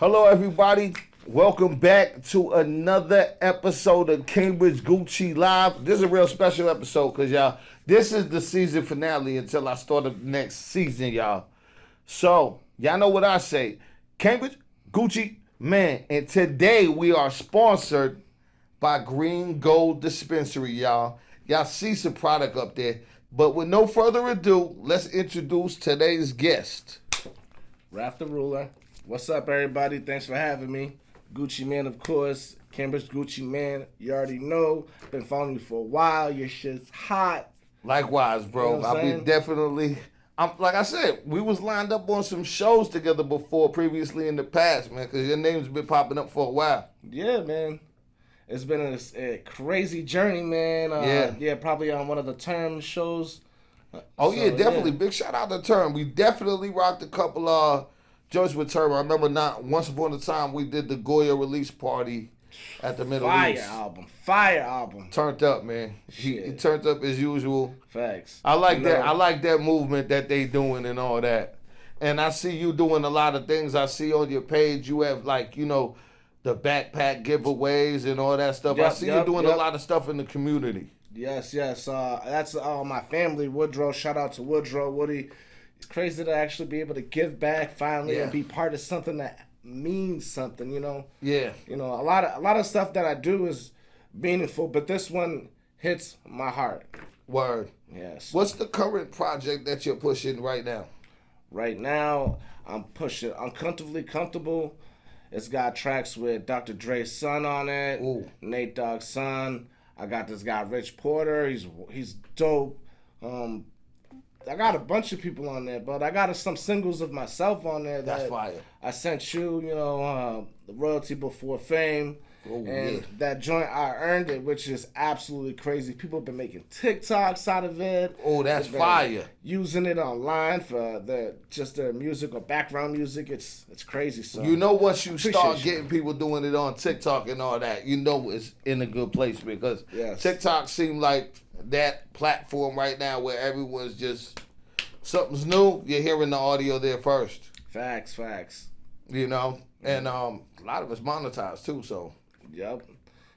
Hello, everybody. Welcome back to another episode of Cambridge Gucci Live. This is a real special episode because, y'all, this is the season finale until I start the next season, y'all. So, y'all know what I say. Cambridge Gucci Man. And today we are sponsored by Green Gold Dispensary, y'all. Y'all see some product up there. But with no further ado, let's introduce today's guest. RAFF the Ruler. What's up, everybody? Thanks for having me. Gucci Man, of course. Cambridge Gucci Man. You already know. Been following you for a while. Your shit's hot. Likewise, bro. You know I'll be definitely. Like I said, we was lined up on some shows together before, previously in the past, man. Because your name's been popping up for a while. Yeah, man. It's been a crazy journey, man. Yeah, probably on one of the term shows. Yeah, definitely. Yeah. Big shout out to Term. We definitely rocked a couple joints with Term. I remember once upon a time we did the Goya release party at the Middle East. Fire album. Turned up, man. He turned up as usual. Facts. I like that. I like that movement that they doing and all that. And I see you doing a lot of things. I see on your page you have the backpack giveaways and all that stuff. I see you doing a lot of stuff in the community. Yes. That's my family, Woodrow. Shout out to Woodrow, Woody. It's crazy to actually be able to give back finally and be part of something that means something, you know? Yeah. You know, a lot of stuff that I do is meaningful, but this one hits my heart. Word. Yes. What's the current project that you're pushing right now? Right now, I'm pushing Uncomfortably Comfortable. It's got tracks with Dr. Dre's son on it. Ooh. Nate Dogg's son. I got this guy Rich Porter. He's dope. I got a bunch of people on there, but I got some singles of myself on there that's fire. I sent you, the royalty before fame. That joint, I earned it, which is absolutely crazy. People have been making TikToks out of it. Oh, that's fire. Using it online for their music or background music. It's crazy. So once you start getting people doing it on TikTok and all that, it's in a good place because TikTok seems like that platform right now where everyone's just something's new. You're hearing the audio there first. Facts. And a lot of it's monetized too. So. Yep,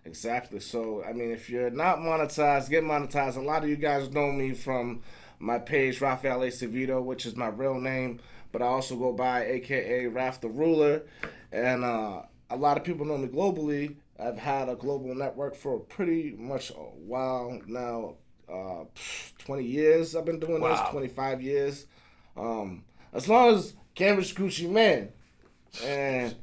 exactly. So, I mean, if you're not monetized, get monetized. A lot of you guys know me from my page, Rafael Acevedo, which is my real name, but I also go by AKA RAFF the Ruler. And a lot of people know me globally. I've had a global network for pretty much a while now. 20 years I've been doing this, 25 years. As long as Cambridge Gucci Man. And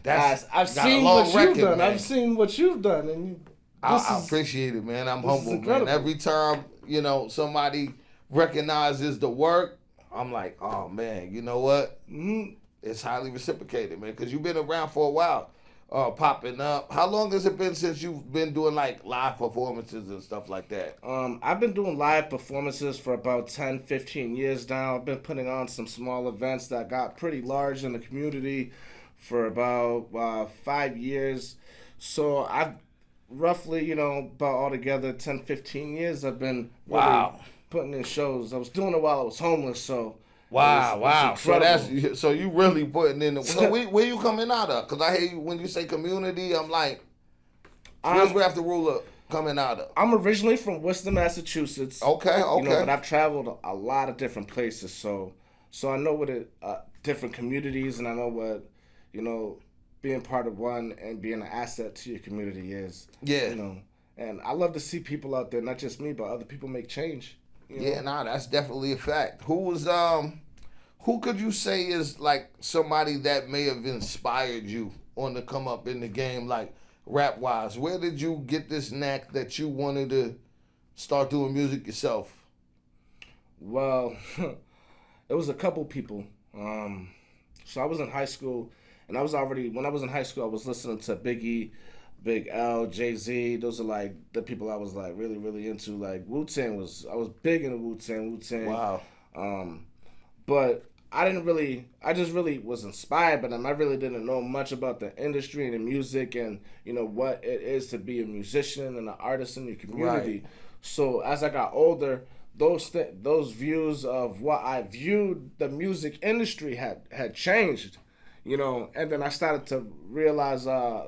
I've seen what you've done. Man. I've seen what you've done, and I appreciate it, man. I'm humble, man. Every time somebody recognizes the work, I'm like, oh man, you know what? Mm-hmm. It's highly reciprocated, man, because you've been around for a while, popping up. How long has it been since you've been doing live performances and stuff like that? I've been doing live performances for about 10, 15 years now. I've been putting on some small events that got pretty large in the community for about 5 years. So I've roughly, about altogether 10, 15 years I've been really putting in shows. I was doing it while I was homeless, so... Wow. So you really putting in the... So where you coming out of? Because I hear you when you say community, I'm like, where's RAFF the Ruler coming out of? I'm originally from Worcester, Massachusetts. Okay. But I've traveled a lot of different places, so I know what different communities, and I know what, being part of one and being an asset to your community is. Yeah. And I love to see people out there, not just me, but other people make change. That's definitely a fact. Who could you say is like somebody that may have inspired you on the come up in the game, like rap wise? Where did you get this knack that you wanted to start doing music yourself? Well, it was a couple people. So I was in high school, and when I was in high school, I was listening to Biggie, Big L, Jay-Z. Those are the people I was really, really into. Wu-Tang I was big into Wu-Tang. Wow. But I just really was inspired by them. I really didn't know much about the industry and the music and, what it is to be a musician and an artist in your community. Right. So as I got older, those views of what I viewed the music industry had changed. you know, and then I started to realize,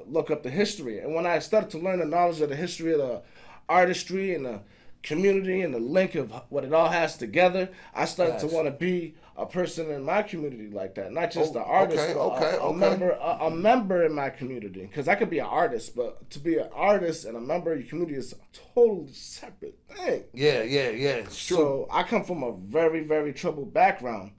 look up the history. And when I started to learn the knowledge of the history of the artistry and the community and the link of what it all has together, I started to want to be a person in my community like that, not just an artist, but a member in my community. Because I could be an artist, but to be an artist and a member of your community is a totally separate thing. Yeah, it's true. So I come from a very, very troubled background.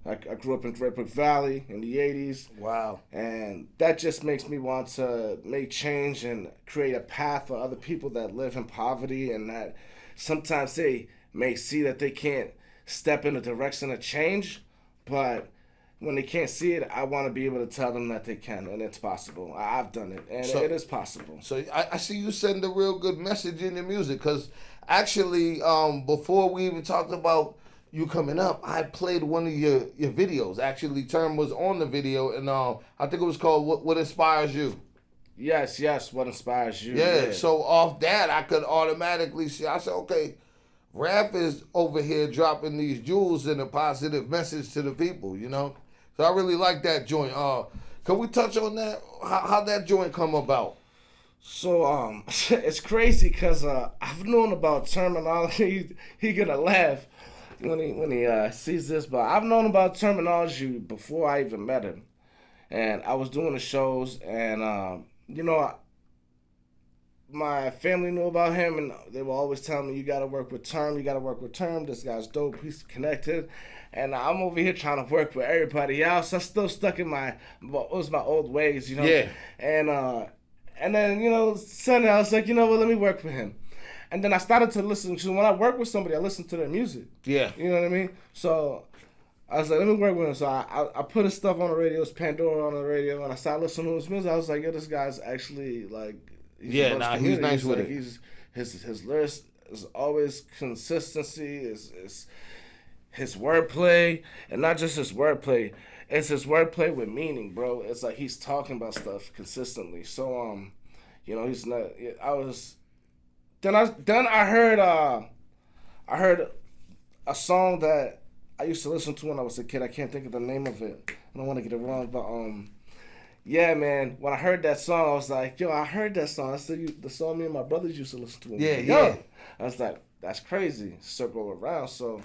I grew up in Great Brook Valley in the 80s. Wow. And that just makes me want to make change and create a path for other people that live in poverty and that sometimes they may see that they can't step in the direction of change, but when they can't see it, I want to be able to tell them that they can, and it's possible. I've done it, and it is possible. So I see you send a real good message in your music, because actually, before we even talked about you coming up, I played one of your videos. Actually, Term was on the video, and I think it was called What Inspires You? Yes, What Inspires You? Yeah, so off that, I could automatically see, I said, okay, RAFF is over here dropping these jewels and a positive message to the people, you know? So I really like that joint. Can we touch on that? How that joint come about? So, it's crazy because I've known about terminology. He gonna laugh when he sees this, but I've known about terminology before I even met him. And I was doing the shows, and you know, my family knew about him, and they were always telling me, you gotta work with Term, this guy's dope, he's connected. And I'm over here trying to work with everybody else. I'm still stuck in my old ways, you know? Yeah. And then, you know, Sunday I was like, you know what, let me work with him. And then I started to listen to, when I work with somebody, I listen to their music. Yeah. You know what I mean? So I was like, let me work with him. So I put his stuff on the radio, it's Pandora on the radio, and I started listening to his music. I was like, yo, this guy's actually like, he's nice with it. His lyrics is always consistency, is his wordplay, and not just his wordplay. It's his wordplay with meaning, bro. It's like he's talking about stuff consistently. So you know, he's not. Then I heard a song that I used to listen to when I was a kid. I can't think of the name of it. I don't want to get it wrong, but yeah, man. When I heard that song, I was like, yo, I heard that song. That's the song me and my brothers used to listen to. Yeah. I was like, that's crazy. Circle around. So,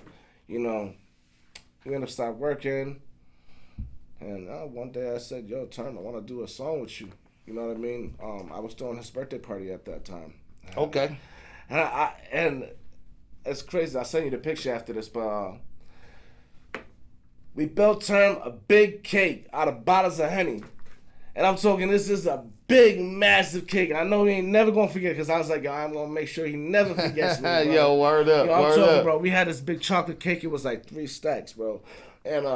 you know, we ended up start working. And one day I said, yo, Turn, I want to do a song with you. You know what I mean? I was throwing his birthday party at that time. Okay. And it's crazy. I'll send you the picture after this, but we built Term a big cake out of bottles of Henny. And I'm talking, this is a big, massive cake. And I know he ain't never going to forget, because I was like, yo, I'm going to make sure he never forgets me, bro. Yo, word up, I'm talking, bro. We had this big chocolate cake. It was like 3 stacks, bro. And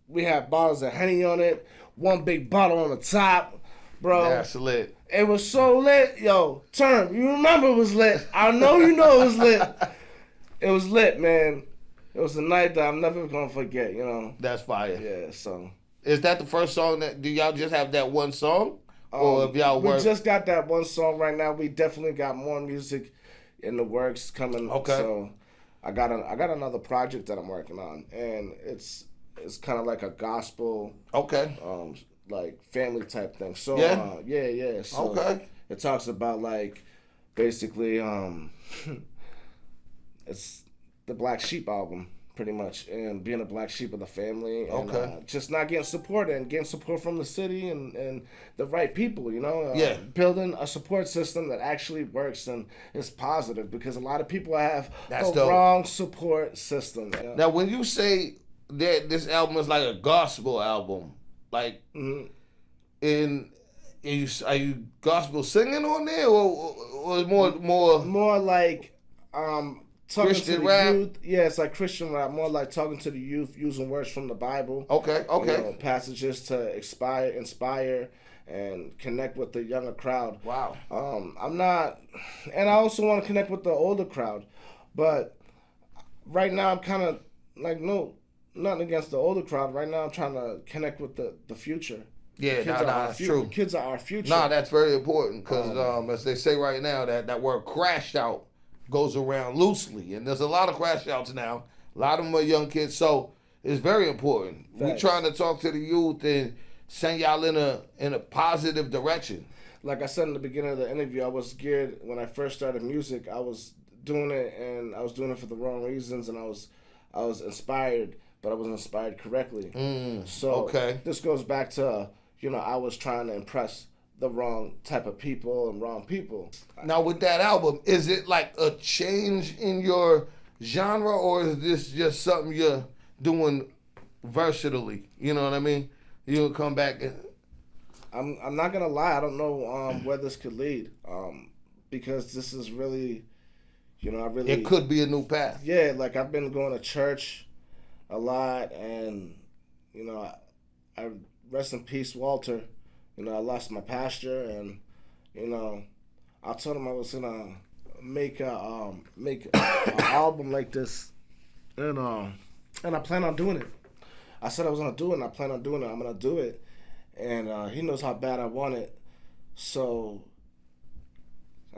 we had bottles of Henny on it, one big bottle on the top, bro. That's lit. It was so lit. Yo, Term, you remember it was lit. I know you know it was lit. It was lit, man. It was a night that I'm never going to forget, you know. That's fire. Yeah, so. Is that the first song do y'all just have that one song? Or if y'all work? We just got that one song right now. We definitely got more music in the works coming. Okay. So I got another project that I'm working on, and it's kind of like a gospel. Okay. Like family type thing. So yeah. So okay. It talks about like basically it's the Black Sheep album. Pretty much, and being a black sheep of the family, and just not getting support, and getting support from the city and the right people, you know. Building a support system that actually works and is positive, because a lot of people have wrong support system. You know? Now, when you say that this album is like a gospel album, like, are you gospel singing on there, or more like talking Christian to the rap? youth. Yeah, it's like Christian rap, more like talking to the youth, using words from the Bible. Okay. You know, passages to inspire, and connect with the younger crowd. Wow. I'm not, and I also want to connect with the older crowd, but right now I'm kind of like, nothing against the older crowd. Right now I'm trying to connect with the future. Yeah, that's true. Kids are our future. That's very important, because as they say right now, that word crash out goes around loosely, and there's a lot of crash outs now. A lot of them are young kids, so it's very important. Thanks. We're trying to talk to the youth and send y'all in a positive direction. Like I said in the beginning of the interview, I was scared when I first started music. I was doing it, and I was doing it for the wrong reasons, and I was inspired, but I wasn't inspired correctly. So this goes back to, I was trying to impress the wrong type of people and wrong people. Now with that album, is it like a change in your genre, or is this just something you're doing versatilely? You know what I mean? You'll come back and... I'm not gonna lie, I don't know where this could lead, because this is really, it could be a new path. Yeah, like I've been going to church a lot, and I rest in peace, Walter. I lost my pastor, and I told him I was gonna make an album like this, and I plan on doing it. I said I was gonna do it, and I plan on doing it. I'm gonna do it. And he knows how bad I want it, so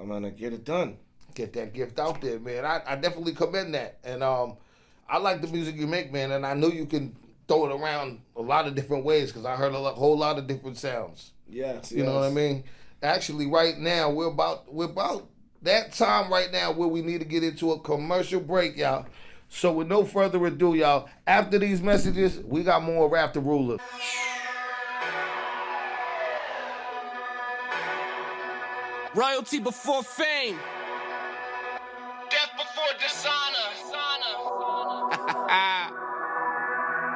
I'm gonna get it done. Get that gift out there, man. I definitely commend that, and I like the music you make, man. And I know you can throw it around a lot of different ways because I heard a whole lot of different sounds. Yes, you know what I mean. Actually, right now we're about that time right now where we need to get into a commercial break, y'all. So with no further ado, y'all, after these messages, we got more RAFF the Ruler. Royalty before fame. Death before dishonor.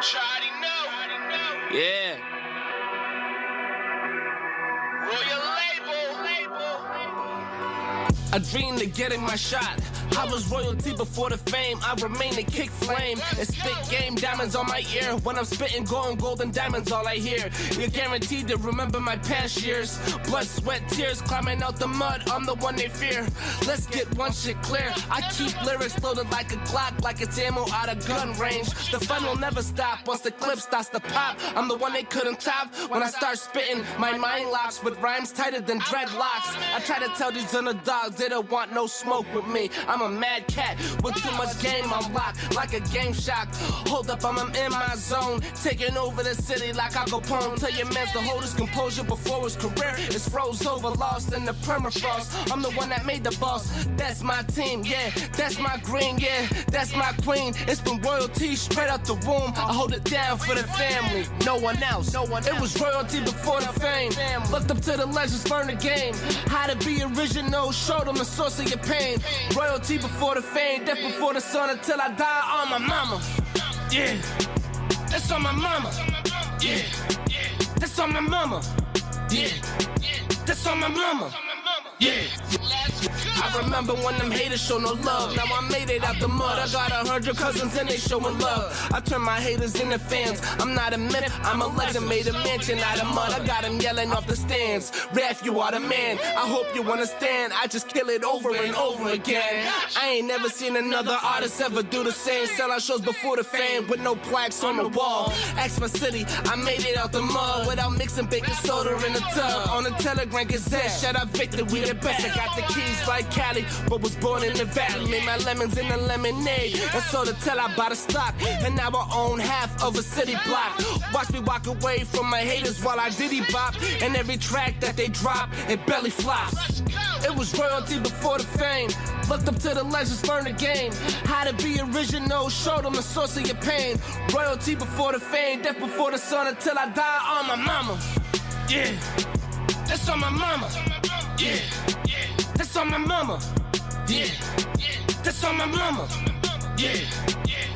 Try to know. Yeah. Royal label. I dreamed of getting my shot. I was royalty before the fame. I remain a kick flame and spit game diamonds on my ear. When I'm spitting gold and diamonds all I hear. You're guaranteed to remember my past years. Blood, sweat, tears climbing out the mud. I'm the one they fear. Let's get one shit clear. I keep lyrics loaded like a Glock, like it's ammo out of gun range. The fun will never stop once the clip starts to pop. I'm the one they couldn't top. When I start spitting, my mind locks with rhymes tighter than dreadlocks. I try to tell these underdogs they don't want no smoke with me. I'm a mad cat with too much game on lock, like a game shock. Hold up, I'm in my zone, taking over the city like Al Capone. Tell your mans to hold his composure before his career is froze over, lost in the permafrost. I'm the one that made the boss. That's my team, yeah. That's my green, yeah. That's my queen. It's been royalty straight out the womb. I hold it down for the family. No one else. It was royalty before the fame. Looked up to the legends, learned the game. How to be original, showed them the source of your pain. Royalty before the fame, death before the sun until I die on my mama. Yeah, that's on my mama. Yeah, that's on my mama. Yeah, that's on my mama. Yeah. I remember when them haters show no love. Now I made it out the mud. I got 100 cousins and they showing love. I turn my haters into fans. I'm not a myth, I'm a legend. Made a mansion out of mud. I got them yelling off the stands. RAFF, you are the man. I hope you understand. I just kill it over and over again. I ain't never seen another artist ever do the same. Sell out shows before the fame with no plaques on the wall. Ask my city, I made it out the mud without mixing baking soda in the tub. On the Telegram Gazette, shout out Victor, we the best. I got the keys like Cali, but was born in Nevada. Made my lemons in the lemonade, and so to tell I bought a stock. And now I own half of a city block. Watch me walk away from my haters while I diddy bop. And every track that they drop, it belly flops. It was royalty before the fame. Looked up to the legends, learned the game. How to be original, showed them the source of your pain. Royalty before the fame, death before the sun until I die on my mama. Yeah, that's on my mama. Yeah, that's on my mama. Yeah, that's on my mama. Yeah, yeah,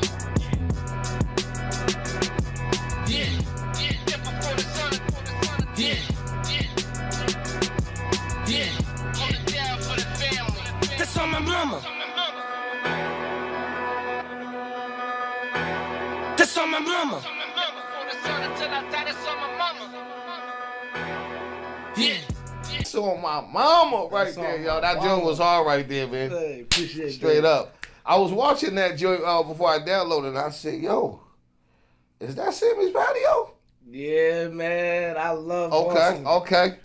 yeah, yeah. Hold it down for the family. That's on my mama. That's on my mama. Before the sun until I die, that's on my mama. Yeah. It's on my mama right That's there, on yo. my That joint was hard right there, man. Hey, appreciate Straight that. up. I was watching that joint before I downloaded it, and I said, yo, is that Sammy's patio? Yeah, man, I love Okay, Boston. okay.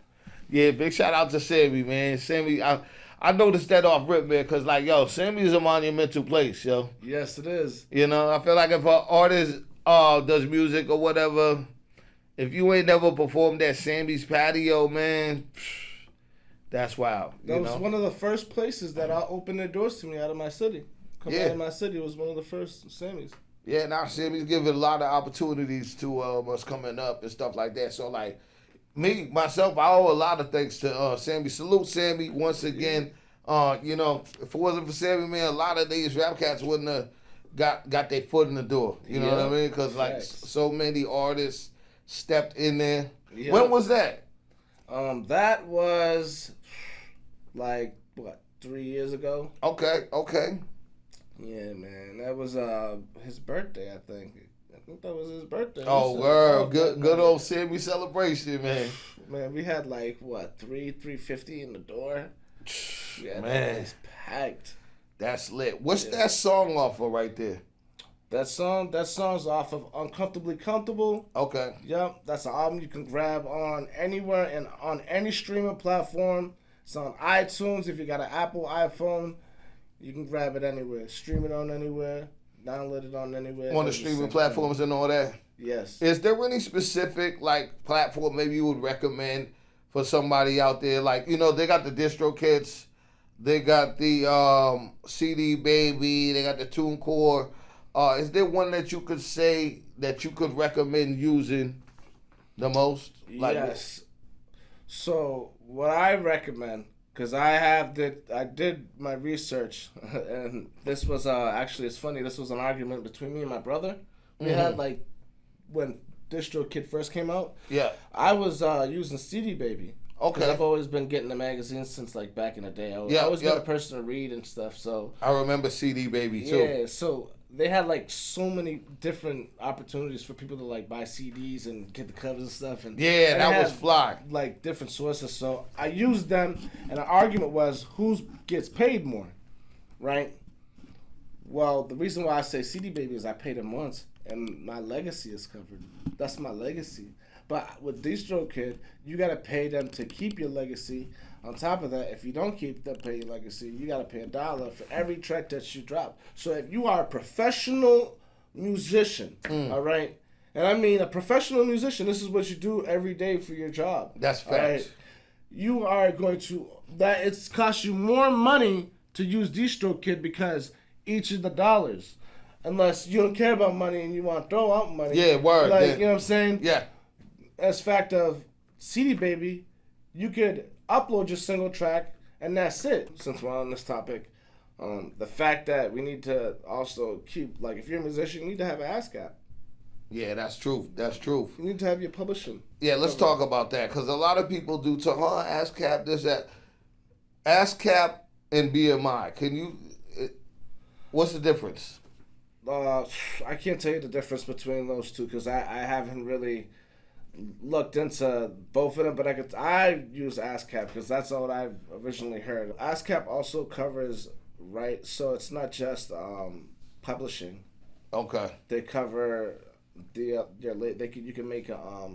Yeah, big shout out to Sammy, man. Sammy, I noticed that off rip, man, because, like, yo, Sammy's a monumental place, yo. Yes, it is. You know, I feel like if an artist does music or whatever, If you ain't never performed at Sammy's Patio, man, that's wild. That was one of the first places that opened their doors to me out of my city. Coming out of my city was one of the first Sammy's. Yeah, now Sammy's giving a lot of opportunities to us coming up and stuff like that. So, like, myself, I owe a lot of thanks to Sammy. Salute Sammy once again. You know, if it wasn't for Sammy, man, a lot of these rap cats wouldn't have got their foot in the door. You know what I mean? Because, like, so many artists stepped in there. Yeah. When was that? That was, like, 3 years ago? Okay. Yeah, man. That was his birthday, I think. I think that was his birthday. Oh, word. Good old Sammy celebration, man. Man, we had, like, $350 in the door? Yeah, man. That was packed. That's lit. What's that song off of right there? That song's off of Uncomfortably Comfortable. Okay. Yep, that's an album you can grab on anywhere and on any streaming platform. It's on iTunes. If you got an Apple iPhone, you can grab it anywhere. Stream it on anywhere. Download it on anywhere. On the streaming platforms and all that? Yes. Is there any specific, like, platform maybe you would recommend for somebody out there? Like, you know, they got the distro kits. They got the CD Baby. They got the TuneCore. Is there one that you could say that you could recommend using the most? Like, yes. So what I recommend, because I did my research, and this was actually, it's funny. This was an argument between me and my brother. We had, like, when DistroKid first came out. Yeah. I was using CD Baby. Okay. I've always been getting the magazines since, like, back in the day. I always been a person to read and stuff. So I remember CD Baby too. Yeah. So they had, like, so many different opportunities for people to, like, buy CDs and get the covers and stuff. And that was fly. Like, different sources. So I used them, and the argument was who gets paid more, right? Well, the reason why I say CD Baby is I paid him once, and my legacy is covered. That's my legacy. But with DistroKid, you gotta pay them to keep your legacy. On top of that, if you don't keep them pay your legacy, you gotta pay $1 for every track that you drop. So if you are a professional musician, all right, and I mean a professional musician, this is what you do every day for your job. That's facts. Right? You are going to it's cost you more money to use DistroKid because each of the dollars, unless you don't care about money and you want to throw out money. Yeah, word. Like, you know what I'm saying? Yeah. As fact of CD Baby, you could upload your single track and that's it. Since we're on this topic, the fact that we need to also keep, like, if you're a musician, you need to have an ASCAP. Yeah, that's truth. That's truth. You need to have your publishing. Yeah, let's talk about that, because a lot of people do talk, ASCAP, this, that. ASCAP and BMI, what's the difference? I can't tell you the difference between those two because I haven't really looked into both of them, but I use ASCAP because that's all I've originally heard. ASCAP also covers, right? So it's not just publishing. Okay. They cover you can make a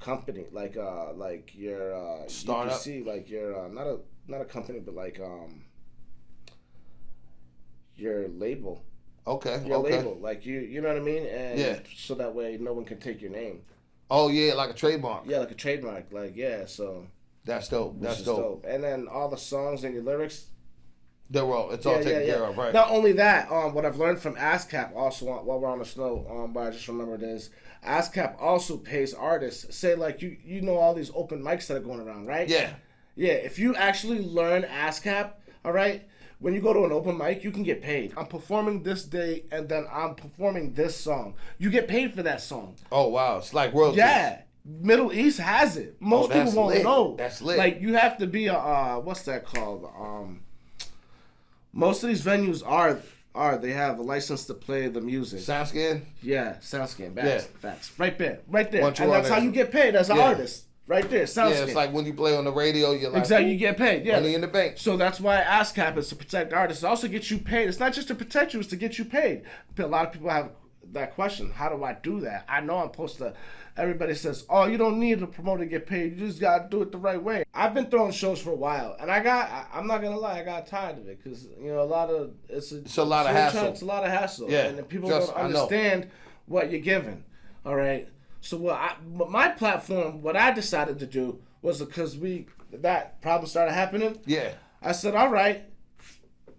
company like your startup. UPC, like your not a company but like your label. Okay. Your label, like you know what I mean? And so that way no one can take your name. Oh yeah, like a trademark. Yeah, like a trademark. Like so. That's dope. That's dope. And then all the songs and your lyrics. They're all taken care of, right? Not only that, what I've learned from ASCAP also while we're on the snow, but I just remembered is ASCAP also pays artists. Say like you know all these open mics that are going around, right? Yeah. Yeah. If you actually learn ASCAP, all right. When you go to an open mic, you can get paid. I'm performing this day, and then I'm performing this song. You get paid for that song. Oh, wow. It's like royalties. Yeah. Middle East has it. Most people won't know. That's lit. Like, you have to be a, what's that called? Most of these venues they have a license to play the music. SoundScan? Yeah, SoundScan. Facts. Right there. And that's how you get paid as an artist. Right there, SoundScan. Yeah, it's like when you play on the radio, you're like... Exactly, you get paid, yeah. Money in the bank. So that's why ASCAP is to protect artists. It also gets you paid. It's not just to protect you, it's to get you paid. A lot of people have that question. How do I do that? I know I'm supposed to... Everybody says, oh, you don't need a promoter to get paid. You just got to do it the right way. I've been throwing shows for a while, and I'm not going to lie, I got tired of it because, it's a lot of hassle. It's a lot of hassle. Yeah, and people don't understand what you're given. All right. So what my platform, what I decided to do was because that problem started happening. Yeah. I said, all right.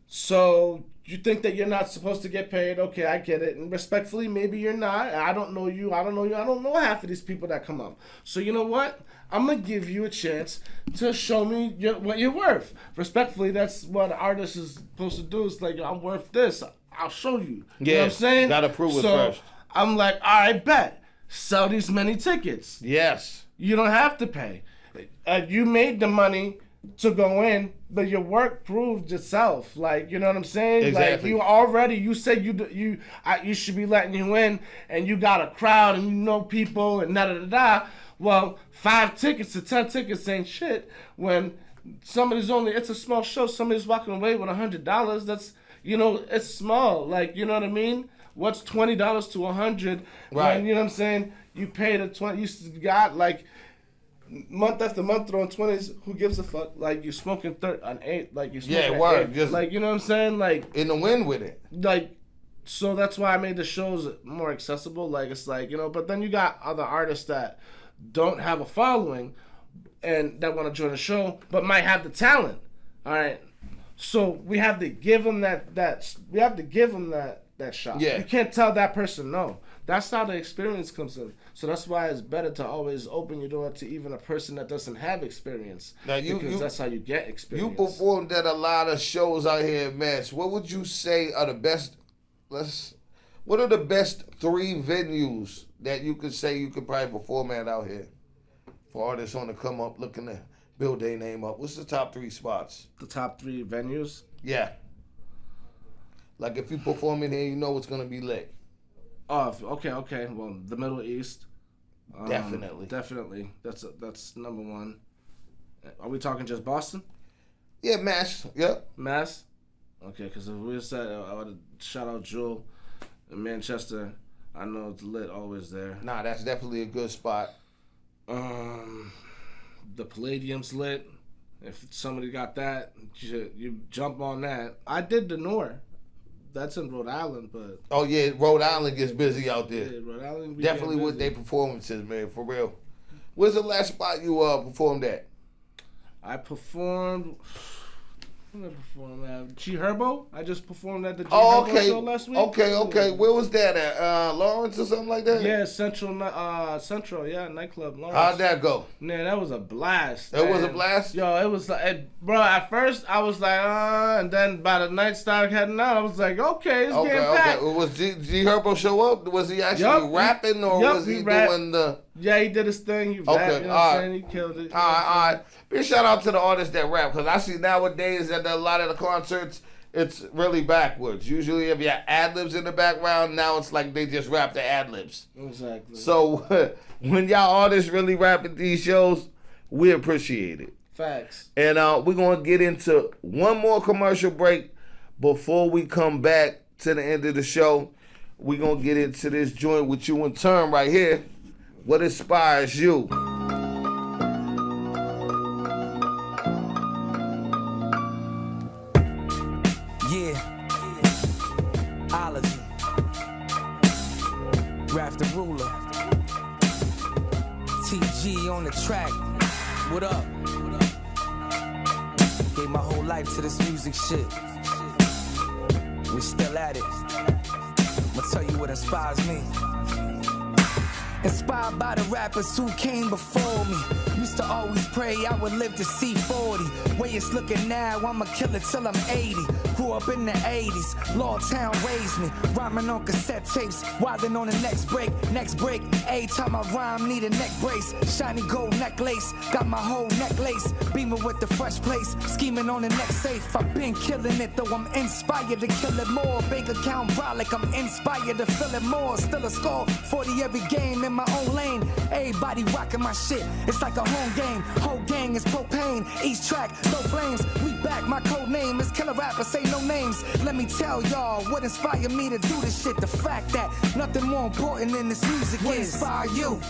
So you think that you're not supposed to get paid? Okay, I get it. And respectfully, maybe you're not. I don't know you. I don't know half of these people that come up. So you know what? I'm going to give you a chance to show me what you're worth. Respectfully, that's what an artist is supposed to do. It's like, I'm worth this. I'll show you. You know what I'm saying? Got to prove it so first. I'm like, all right, bet. Sell these many tickets. Yes. You don't have to pay. You made the money to go in, but your work proved itself. Like, you know what I'm saying? Exactly. Like, you said you should be letting you in, and you got a crowd, and you know people, and da-da-da-da. Well, 5 tickets to 10 tickets ain't shit when it's a small show, somebody's walking away with $100. That's, it's small. Like, you know what I mean? What's $20 to $100? Right. When, you know what I'm saying? You paid a 20, you got like, month after month throwing 20s, who gives a fuck? Like, you smoking an 8, like you smoking an 8. Just like, you know what I'm saying? Like, in the wind with it. Like, so that's why I made the shows more accessible. Like, it's like, but then you got other artists that don't have a following and that want to join the show, but might have the talent. All right. So we have to give them that shot. Yeah. You can't tell that person no. That's how the experience comes in. So that's why it's better to always open your door to even a person that doesn't have experience. Now because that's how you get experience. You performed at a lot of shows out here in Mass. What would you say are the best? What are the best 3 venues that you could say you could probably perform at out here for artists on the come up looking to build their name up? What's the top 3 spots? The top 3 venues? Yeah. Like if you perform in here, you know it's gonna be lit. Oh, okay. Well, the Middle East. Definitely. That's number 1. Are we talking just Boston? Yeah, Mass. Yep. Mass? Okay, because if we said I would have shout out Jewel in Manchester. I know it's lit always there. Nah, that's definitely a good spot. The Palladium's lit. If somebody got that, you jump on that. I did the Nor. That's in Rhode Island, but... Oh, yeah, Rhode Island gets busy out there. Yeah, Rhode Island definitely with their performances, man, for real. Where's the last spot you performed at? I performed... When did I perform at? G Herbo? I just performed at the G Herbo show last week. Okay. Where was that at? Lawrence or something like that? Yeah, Central, nightclub, Lawrence. How'd that go? Man, that was a blast. It was a blast? Yo, it was like, bro, at first I was like, and then by the night started heading out, I was like, okay, it's getting packed. Was G Herbo show up? Was he actually rapping or was he doing the... Yeah, he did his thing. He rapped, you know what I'm saying? He killed it. All right. Big shout out to the artists that rap, because I see nowadays at a lot of the concerts, it's really backwards. Usually if you have ad-libs in the background, now it's like they just rap the ad-libs. Exactly. So when y'all artists really rap at these shows, we appreciate it. Facts. And we're going to get into one more commercial break before we come back to the end of the show. We're going to get into this joint with you in turn right here. What inspires you? Ology. RAFF the ruler. TG on the track. What up? Gave my whole life to this music shit. We still at it. I'ma tell you what inspires me. Inspired by the rappers who came before me. Used to always pray I would live to see 40. Way it's looking now, I'ma kill it till I'm 80. Grew up in the 80s, Lawtown raised me. Rhyming on cassette tapes, wildin' on the next break. Every time I rhyme, need a neck brace. Shiny gold necklace, got my whole necklace. Beaming with the fresh place, scheming on the next safe. I've been killing it, though I'm inspired to kill it more. Bank account brolic, I'm inspired to fill it more. Still a score, 40 every game in my own lane. Everybody rocking my shit, it's like a home game. Whole gang is propane, each track, no flames. We back, my code name is Killer Rapper, say no names. Let me tell y'all what inspired me to do this shit. The fact that nothing more important than this music what is. What inspire you?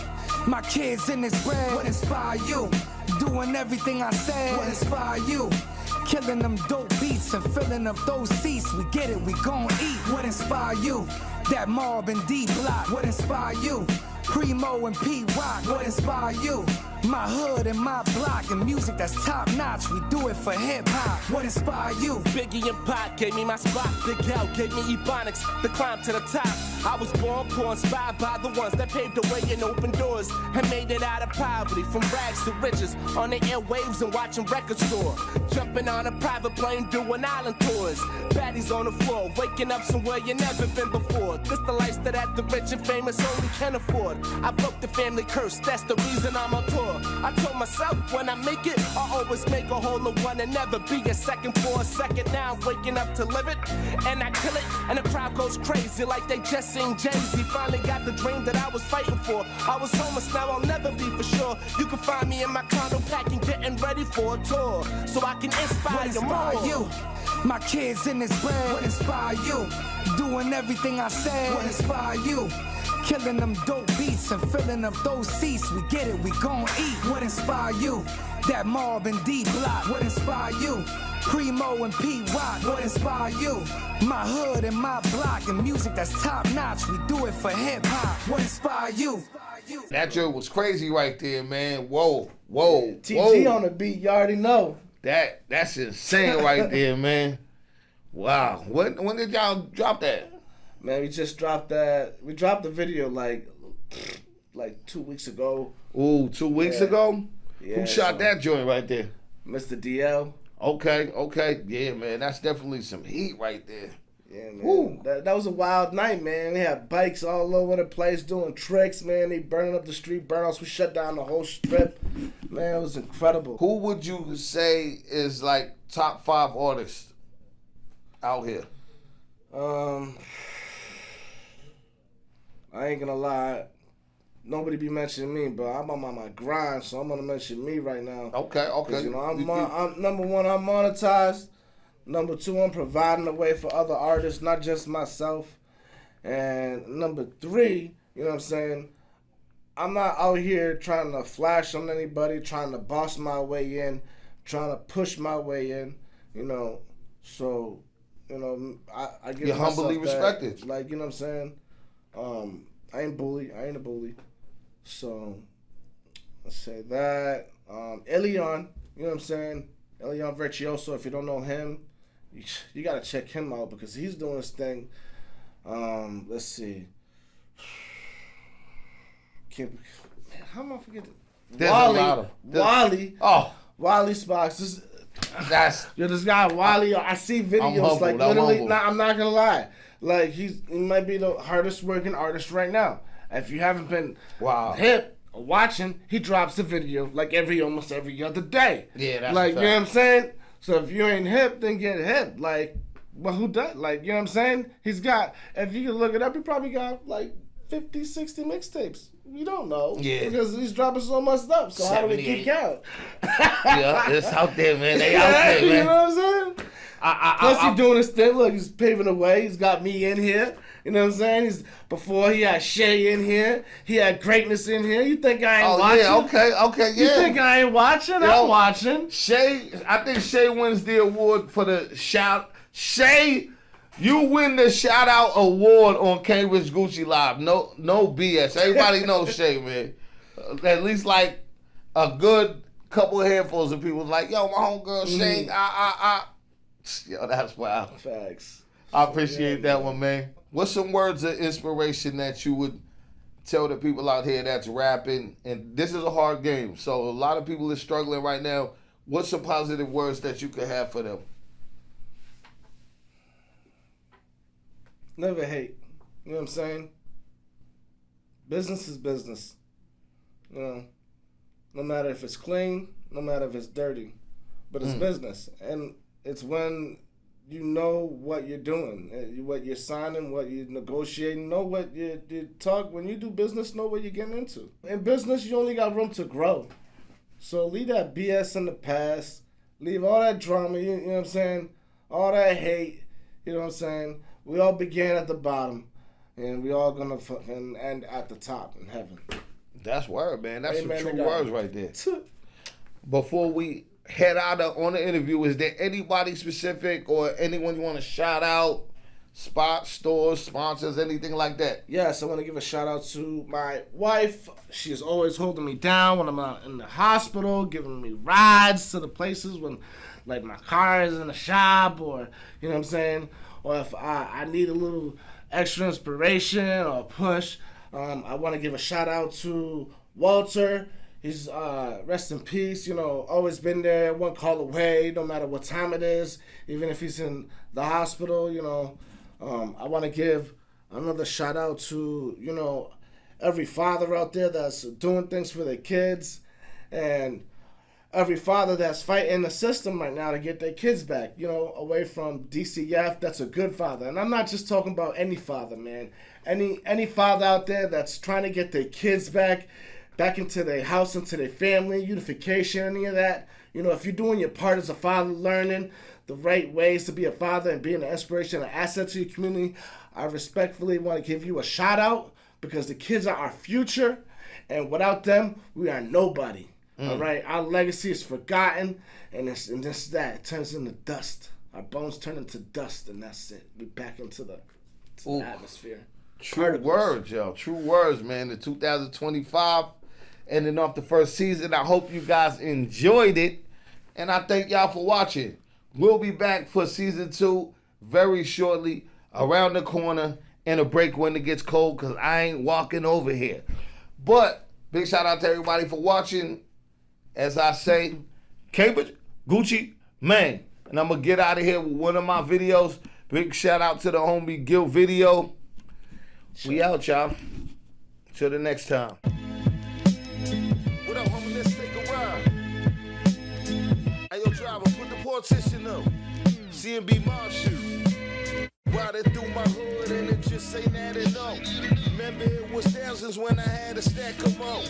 My kids in this bread. What inspire you? Doing everything I said. What inspire you? Killing them dope beats and filling up those seats. We get it, we gon' eat. What inspire you? That Mob and D Block, what inspire you? Primo and P Rock, what inspire you? My hood and my block and music that's top notch. We do it for hip hop. What inspire you? Biggie and Pac gave me my spot. Big L gave me Ebonics, the climb to the top. I was born poor, inspired by the ones that paved the way and opened doors and made it out of poverty, from rags to riches, on the airwaves and watching record store, jumping on a private plane, doing island tours, baddies on the floor, waking up somewhere you never been before. This the lifestyle that the rich and famous only can afford. I broke the family curse, that's the reason I'm on tour. I told myself when I make it, I'll always make a hole in one and never be a second for a second. Now I'm waking up to live it, and I kill it, and the crowd goes crazy like they just sing Jay-Z. Finally got the dream that I was fighting for. I was homeless, now I'll never be for sure. You can find me in my condo packing, getting ready for a tour, so I can inspire you more. You? My kids in this bread, what inspire you? Doing everything I said, what inspire you? Killing them dope beats and filling up those seats. We get it, we gon' eat. What inspire you? That Mob and D Block, what inspire you? Primo and P Rock, what inspire you? My hood and my block and music that's top notch. We do it for hip hop. What inspire you? That joke was crazy right there, man. Whoa, whoa, TG whoa. on the beat, you already know. That's insane right there, man. Wow. When did y'all drop that? Man, we just dropped that. We dropped the video like 2 weeks ago. Ooh, 2 weeks Yeah. ago? Yeah, Who shot so- that joint right there? Mr. DL. Okay. Yeah, man, that's definitely some heat right there. Yeah, man. Woo. That was a wild night, man. They had bikes all over the place doing tricks, man. They burning up the street burnouts. We shut down the whole strip. Man, it was incredible. Who would you say is like top 5 artists out here? I ain't gonna lie. Nobody be mentioning me, but I'm on my grind, so I'm gonna mention me right now. Okay. 'Cause, you know, I'm number one, I'm monetized. Number two, I'm providing a way for other artists, not just myself. And number three, you know what I'm saying? I'm not out here trying to flash on anybody, trying to boss my way in, trying to push my way in, you know. So, you know, I give You're humbly myself that, respected. like, you know what I'm saying? I ain't a bully. So, let's say that. Elion, you know what I'm saying? Elion Virtuoso, if you don't know him, you gotta check him out because he's doing his thing. Let's see. How am I forgetting? There's a lot of- Wally. Oh, Wally Sparks. that's This guy Wally. I see videos humbled, like I'm literally. humbled. I'm not gonna lie. Like he might be the hardest working artist right now. If you haven't been Wow. hip or watching, he drops a video like almost every other day. Yeah, that's like a you know fact. what I'm saying. So if you ain't hip, then get hip. Like, well, who does? Like, you know what I'm saying? He's got. If you can look it up, he probably got like 50, 60 mixtapes. We don't know. Yeah. Because he's dropping so much stuff. So how do we 78. keep count? Yeah, it's out there, man. They out there, You man. know what I'm saying? Plus, he's doing his thing. Look, he's paving the way. He's got me in here. You know what I'm saying? Before he had Shay in here. He had greatness in here. You think I ain't watching? Yeah, okay, yeah. You think I ain't watching? Yo. I'm watching. Shay, I think Shay wins the award for the shout. Shay, you win the shout out award on Cambridge Gucci Live. No BS. Everybody knows Shay, man. At least like a good couple handfuls of people like, yo, my homegirl Shay, Yo, that's wild. Facts. I appreciate that one, man. What's some words of inspiration that you would tell the people out here that's rapping? And this is a hard game, so a lot of people are struggling right now. What's some positive words that you could have for them? Never hate. You know what I'm saying? Business is business. You know, no matter if it's clean, no matter if it's dirty, but it's business. And it's when you know what you're doing, what you're signing, what you're negotiating, know what you talk. When you do business, know what you're getting into. In business, you only got room to grow. So leave that BS in the past. Leave all that drama, you know what I'm saying? All that hate, you know what I'm saying? We all began at the bottom, and we all gonna fucking end at the top in heaven. That's word, man. That's Amen some to true God. words right there. Before we head out on the interview, is there anybody specific or anyone you want to shout out spots, stores, sponsors, anything like that? Yes, I want to give a shout out to my wife. She is always holding me down when I'm out in the hospital, giving me rides to the places when, like, my car is in the shop, or, you know what I'm saying? Or if I need a little extra inspiration or push. I want to give a shout out to Walter. He's rest in peace, you know, always been there, one call away, no matter what time it is, even if he's in the hospital, you know. I want to give another shout out to, you know, every father out there that's doing things for their kids, and every father that's fighting the system right now to get their kids back, you know, away from DCF. That's a good father. And I'm not just talking about any father, man. Any father out there that's trying to get their kids back into their house, into their family, unification, any of that. You know, if you're doing your part as a father, learning the right ways to be a father and being an inspiration, an asset to your community, I respectfully want to give you a shout out, because the kids are our future, and without them, we are nobody. All right, our legacy is forgotten, and that it turns into dust. Our bones turn into dust, and that's it. We're back into the atmosphere. True words, yo. True words, man. The 2025 ending off the first season. I hope you guys enjoyed it, and I thank y'all for watching. We'll be back for season 2 very shortly, around the corner, and a break when it gets cold, because I ain't walking over here. But big shout out to everybody for watching. As I say, Cambridge, Gucci, man. And I'm going to get out of here with one of my videos. Big shout out to the homie Gil Video. We out, y'all. Till the next time. What up, homie? Let's take a ride. Hey, yo, driver, put the partition up. CMB mob shoot. Riding through my hood and it just ain't adding up. Remember it was thousands when I had to stack them up.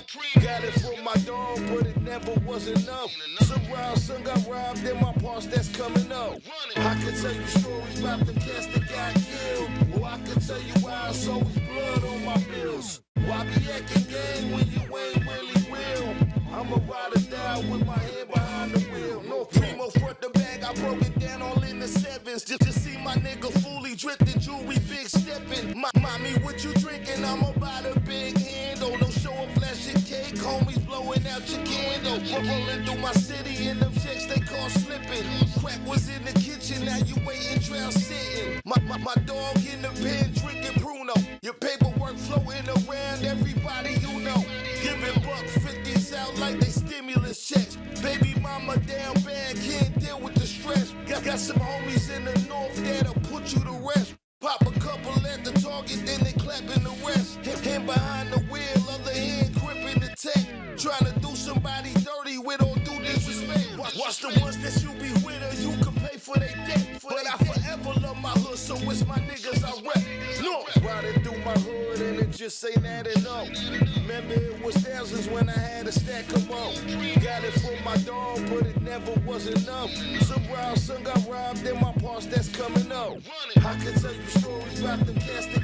Got it from my dog, but it never was enough. Some wild son got robbed in my parts that's coming up. I could tell you stories about the cats that got killed. Or I could tell you why it's always blood on my bills. Why be acting gang when you ain't really real? I'm a ride or die with my head behind the wheel. No primo front the bag, I broke it down all in the sevens. Just to see my nigga fully drifting, jewelry big stepping. Mommy, what you drinking? I'm about a big handle. No show of flashing cake, homies blowing out your candle. I'm rolling through my city and them checks they call slipping. Crack was in the kitchen, now you waiting, trial sitting. My dog in the pen drinking Bruno. Your paperwork floating around everybody you know. Giving buck 50s out like they stimulus checks. Baby mama down bad, can't deal with the stress. Got some homies in the north that'll put you to rest. Pop a couple at the target, then they clapping the rest. Hand behind the wheel, other hand gripping the tech. Trying to do somebody dirty with all due disrespect. Watch the ones that you be with or you can pay for their debt. But I forever love my hood, so it's my niggas I rep. No, riding through my hood and it just ain't adding up. Remember it was thousands when I had to stack them up. Got it from my dog, but it never was enough. Some wild son got robbed in my parts that's coming up. I could tell you stories about them cats that